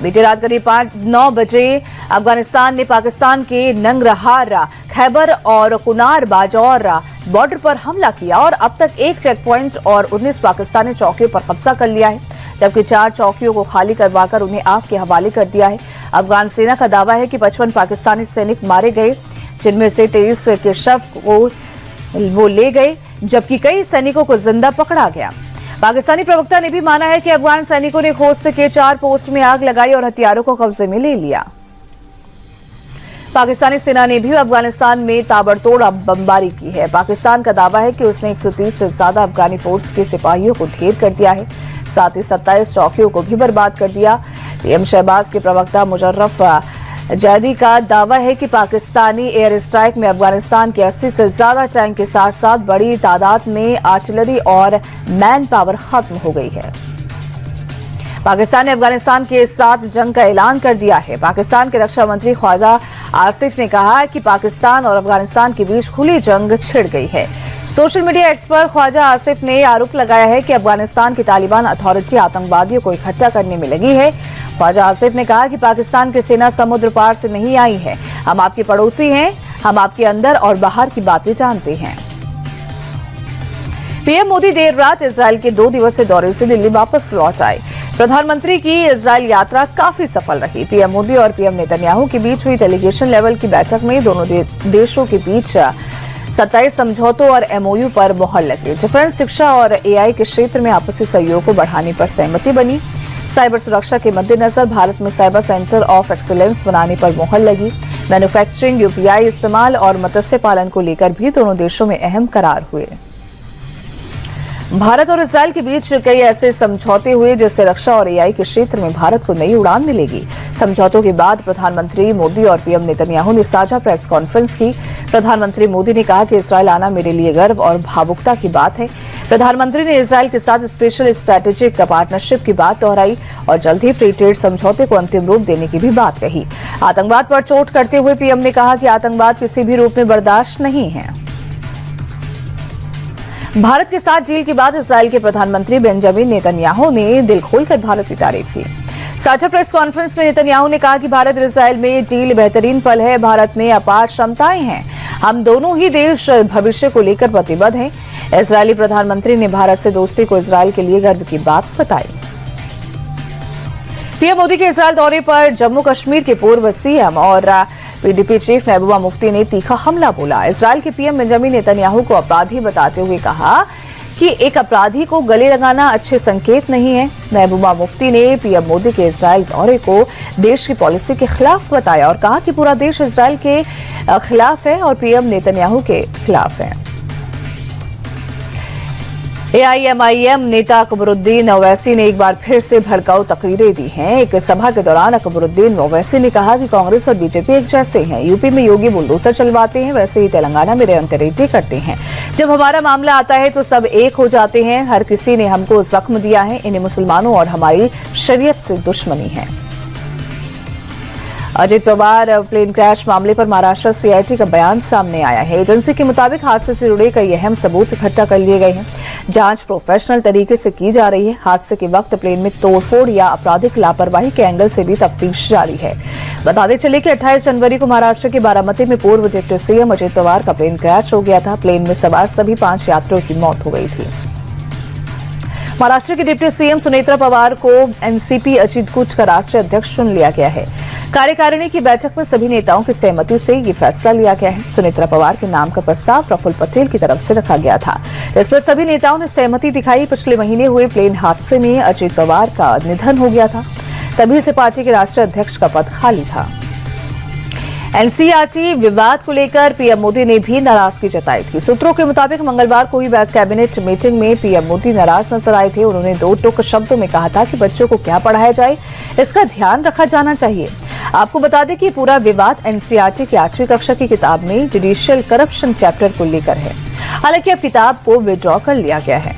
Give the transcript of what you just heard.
बीती रात करीब 9 बजे अफगानिस्तान ने पाकिस्तान के नंगरहार, खैबर और कुनार बाजौर बॉर्डर पर हमला किया और अब तक 1 चेक पॉइंट और 19 पाकिस्तानी चौकियों पर कब्जा कर लिया है, जबकि 4 चौकियों को खाली करवाकर उन्हें आग के हवाले कर दिया है। अफगान सेना का दावा है कि 55 पाकिस्तानी सैनिक मारे गए, जिनमें से 23 के शव को वो ले गए, जबकि कई सैनिकों को जिंदा पकड़ा गया। पाकिस्तानी प्रवक्ता ने भी माना है कि अफगान सैनिकों ने खोस्त के 4 पोस्ट में आग लगाई और हथियारों को कब्जे में ले लिया। पाकिस्तानी सेना ने भी अफगानिस्तान में ताबड़तोड़ बमबारी की है। पाकिस्तान का दावा है कि उसने 130 से ज्यादा अफगानी फोर्स के सिपाहियों को ढेर कर दिया है, साथ ही 27 चौकियों को भी बर्बाद कर दिया। पीएम शहबाज के प्रवक्ता मुशर्रफ जैदी का दावा है कि पाकिस्तानी एयर स्ट्राइक में अफगानिस्तान के 80 से ज्यादा टैंक के साथ साथ बड़ी तादाद में आर्टिलरी और मैन पावर खत्म हो गई है। पाकिस्तान ने अफगानिस्तान के साथ जंग का ऐलान कर दिया है। पाकिस्तान के रक्षा मंत्री ख्वाजा आसिफ ने कहा कि पाकिस्तान और अफगानिस्तान के बीच खुली जंग छिड़ गई है। Social media expert Khawaja Asif ने आरोप लगाया है कि अफगानिस्तान की तालिबान अथॉरिटी आतंकवादियों को इकट्ठा करने में लगी है। ख्वाजा आसिफ ने कहा कि पाकिस्तान की सेना समुद्र पार से नहीं आई है, हम आपके पड़ोसी हैं, हम आपके अंदर और बाहर की बातें जानते हैं। पीएम मोदी देर रात इजरायल के 2 दिवसीय दौरे से दिल्ली वापस लौट आए। प्रधानमंत्री की इजरायल यात्रा काफी सफल रही। पीएम मोदी और पीएम नेतन्याहू के बीच हुई डेलीगेशन लेवल की बैठक में दोनों देशों के बीच 27 समझौतों और एमओयू पर मोहर लगी। डिफेंस, शिक्षा और एआई के क्षेत्र में आपसी सहयोग को बढ़ाने पर सहमति बनी। साइबर सुरक्षा के मद्देनजर भारत में साइबर सेंटर ऑफ एक्सीलेंस बनाने पर मोहर लगी। मैन्युफैक्चरिंग, यूपीआई इस्तेमाल और मत्स्य पालन को लेकर भी दोनों देशों में अहम करार हुए। भारत और इजरायल के बीच कई ऐसे समझौते हुए जिससे रक्षा और एआई के क्षेत्र में भारत को नई उड़ान मिलेगी। समझौतों के बाद प्रधानमंत्री मोदी और पीएम नेतन्याहू ने साझा प्रेस कॉन्फ्रेंस की। प्रधानमंत्री मोदी ने कहा कि इजरायल आना मेरे लिए गर्व और भावुकता की बात है। प्रधानमंत्री ने इजरायल के साथ स्पेशल स्ट्रैटेजिक पार्टनरशिप की बात दोहराई और जल्द ही फ्री ट्रेड समझौते को अंतिम रूप देने की भी बात कही। आतंकवाद पर चोट करते हुए पीएम ने कहा कि आतंकवाद किसी भी रूप में बर्दाश्त नहीं है। भारत के साथ डील के बाद इजरायल के प्रधानमंत्री बेंजामिन नेतन्याहू ने दिल खोलकर भारत की तारीफ की। साझा प्रेस कॉन्फ्रेंस में नेतन्याहू ने कहा कि भारत और इजरायल में डील बेहतरीन पल है। भारत में अपार क्षमताएं हैं, हम दोनों ही देश भविष्य को लेकर प्रतिबद्ध हैं। इजरायली प्रधानमंत्री ने भारत से दोस्ती को इजरायल के लिए गर्व की बात बताई। पीएम मोदी के इजरायल दौरे पर जम्मू कश्मीर के पूर्व सीएम और पीडीपी चीफ महबूबा मुफ्ती ने तीखा हमला बोला। इजरायल के पीएम बेंजामिन नेतन्याहू को अपराधी बताते हुए कहा कि एक अपराधी को गले लगाना अच्छे संकेत नहीं है। महबूबा मुफ्ती ने पीएम मोदी के इजरायल दौरे को देश की पॉलिसी के खिलाफ बताया और कहा कि पूरा देश इजरायल के खिलाफ है और पीएम नेतन्याहू के खिलाफ है। एआईएमआईएम नेता अकबरुद्दीन ओवैसी ने एक बार फिर से भड़काऊ तकरीरें दी हैं। एक सभा के दौरान अकबरुद्दीन ओवैसी ने कहा कि कांग्रेस और बीजेपी एक जैसे हैं। यूपी में योगी बुलडोजर चलवाते हैं, वैसे ही तेलंगाना में रेवंत रेड्डी करते हैं। जब हमारा मामला आता है तो सब एक हो जाते हैं। हर किसी ने हमको जख्म दिया है। इन्हें मुसलमानों और हमारी शरीयत से दुश्मनी है। अजित पवार प्लेन क्रैश मामले पर महाराष्ट्र सीआईटी का बयान सामने आया है। एजेंसी के मुताबिक हादसे से जुड़े कई अहम सबूत इकट्ठा कर लिए गए हैं। जांच प्रोफेशनल तरीके से की जा रही है। हादसे के वक्त प्लेन में तोड़फोड़ या आपराधिक लापरवाही के एंगल से भी तफ्तीश जारी है। बताते चले कि 28 जनवरी को महाराष्ट्र के बारामती में पूर्व डिप्टी सीएम अजित पवार का प्लेन क्रैश हो गया था। प्लेन में सवार सभी 5 यात्रियों की मौत हो गई थी। महाराष्ट्र के डिप्टी सीएम सुनेत्रा पवार को एनसीपी अजित गुट का राष्ट्रीय अध्यक्ष चुन लिया गया है। कार्यकारिणी की बैठक में सभी नेताओं की सहमति से ये फैसला लिया गया है। सुनेत्रा पवार के नाम का प्रस्ताव प्रफुल्ल पटेल की तरफ से रखा गया था। इस पर सभी नेताओं ने सहमति दिखाई। पिछले महीने हुए प्लेन हादसे में अजित पवार का निधन हो गया था, तभी से पार्टी के राष्ट्रीय अध्यक्ष का पद खाली था। एनसीईआरटी विवाद को लेकर पीएम मोदी ने भी नाराजगी जताई थी। सूत्रों के मुताबिक मंगलवार को हुई कैबिनेट मीटिंग में पीएम मोदी नाराज नजर आए थे। उन्होंने 2 टूक शब्दों में कहा था कि बच्चों को क्या पढ़ाया जाए, इसका ध्यान रखा जाना चाहिए। आपको बता दें कि पूरा विवाद एनसीईआरटी की 8वीं कक्षा की किताब में जुडिशियल करप्शन चैप्टर को लेकर है। हालांकि अब किताब को विड्रॉ कर लिया गया है।